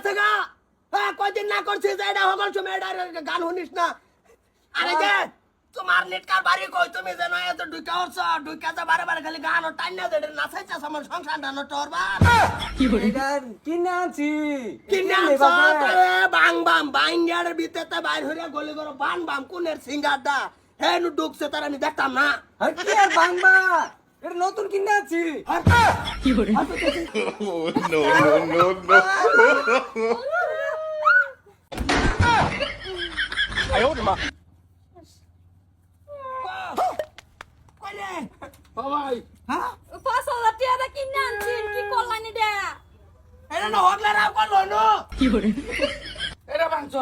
গেছে গা। হ্যাঁ কয়দিন না করছিস এটা সকল সময় এটা গান শুনিস না। আরে যে তোমার নেটকার বাড়ি কই তুমি যেন এত ঢুকা হচ্ছ ঢুকা তো বারে বারে খালি গান ও টাইনা দেড় নাচাইছাস আমার সংসারটা নটর বা কিনে আনছি কিনে আনছ তোরে বাং বাম বাইঙ্গার ভিতরে বাইর হইয়া গলি করো বান বাম কোনের সিঙ্গারটা হে নু ঢুকছে তার আমি দেখতাম না। কি আর বাংবা এটা নতুন কিনে আনছি No, no, no, no. কইলে বাবাই হ্যাঁ 5,000 টাকা কিনে আনছেন কি করলেন এটা? এটা না হগলা রাও করলো নো এটা বাংশ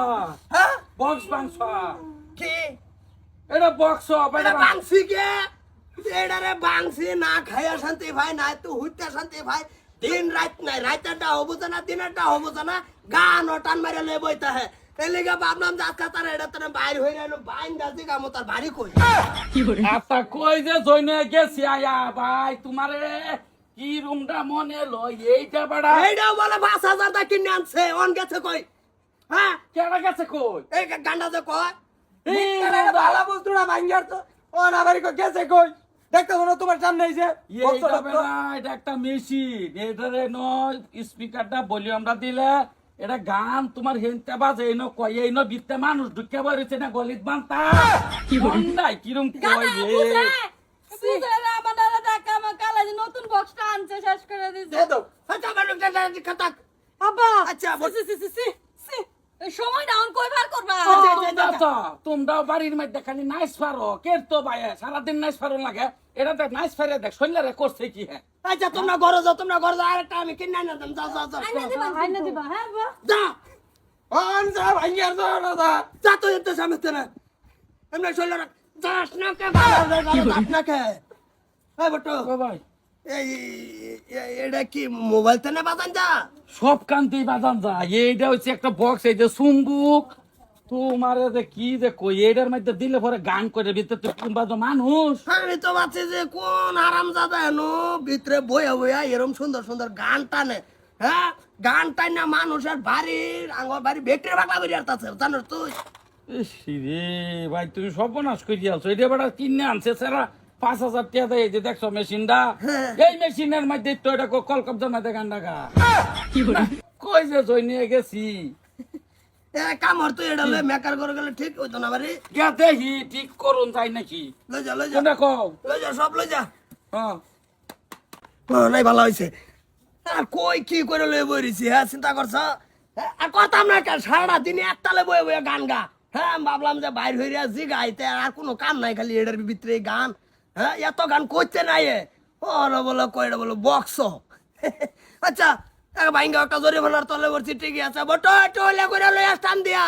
হ্যাঁ বক্স বাংশ কি এটা বক্স এটা বাংসি কে এডারে বাংসি না খায়া শান্তি ভাই না তুই হুইতে শান্তি ভাই দিন রাত নাই রাতেরটা হবো না দিনেরটা হবো না গান ও টান মারে লই বইতা হে এলিগা ভাবলাম যে আজকে তার এটা তোর বাইর হই রাইলো বাইন দাজি কাম তার বাড়ি কই আচ্ছা কই যে জইনে গেছি আয়া ভাই তোমারে কি রুমটা মনে লই এইটা বাড়া এইটাও বলে 5,000 টাকা কিনে আনছে অন গেছে কই হ্যাঁ কেডা গেছে কই এই গান্ডা যে কয় এই ভালো বস্তু না ভাঙ্গার তো ও না বাড়ি কই গেছে কই দেখতে মনে তোমার সামনে এই যে এইটা বেটা এটা একটা মেশিন এটারে নো স্পিকারটা ভলিউমটা দিলে এটা গান তোমার হেনতে বাজে এনো কই এনো বিতে মানুষ ঢুকে বইছে না গলিত বানতা কি বন্ডাই কিরম কই রে বুঝারা আমাদের টাকা মা কালা যে নতুন বক্সটা আনছে শেষ করে দিছে। দে দাও আচ্ছা মানুষ খাতা আব্বা আচ্ছা, সি এই সময় ডাউন কই বার করবা? তোমরাও বাড়ির মধ্যে খালি নাইস পারো কে তো ভাই সারাদিন নাইস পারো লাগে এটা দেখ নাইস পারে দেখ শৈলারে করছে কি হ্যাঁ আচ্ছা তোমরা ঘরে যাও আরেকটা আমি কিনে আনি দাম যাও আইনা দিবা হ্যাঁ আব্বা? যা অন যা ভাঙ্গার দাও না যা তো এতে সামনে না এমনি চলে রাখ যাস না কে আপনাকে এই বটো ভাই এই এটা কি মোবাইল তে না বাজান যা সব কান্তি বাজান যা এইটা হচ্ছে একটা বক্স এই যে চুম্বুক তোমার যে কি যে কই এটার মধ্যে দিলে পরে গান করে ভিতরে তুমি বাজো মানুষ আমি তো ভাবছি যে কোন আরাম জাদা এনো ভিতরে বইয়া বইয়া এরম সুন্দর সুন্দর গান টানে হ্যাঁ গান টানে মানুষের বাড়ির আঙ্গর বাড়ি বেটরি বাগলা করে আসতেছে জানো তুই ইস রে ভাই তুমি সর্বনাশ করে আছো এটা বেটা কিনে আনছে সারা 5,000 টাকা দেয় এই যে দেখছো মেশিনটা এই মেশিনের মধ্যে তো এটা কলকাতার মধ্যে গান ডাকা কই যে জয় নিয়ে গেছি কামর তুই এটা লই মেকার করে গেলে ঠিক হইতো না বাড়ি গিয়া দেখি ঠিক করুন তাই নাকি লই যা কোনটা কও লই যা সব লই যা হ্যাঁ নাই ভালো হয়েছে আর কই কি করে লই বইরিছি হ্যাঁ চিন্তা করছ আর করতাম না কেন সারা দিনে একতালে বয়ে বয়ে গান গা হ্যাঁ আমি ভাবলাম যে বাইর হইয়া জি গাইতে আর কোনো কাম নাই খালি এটার ভিতরে গান হ্যাঁ এত গান করতে নাই ওরা বলো কয়টা বলো বক্স আচ্ছা ভাইঙ্গা একটা জরিমানার তলে বলছি ঠিকই আছে বটো একটু হলে করে লই আসতাম দিয়া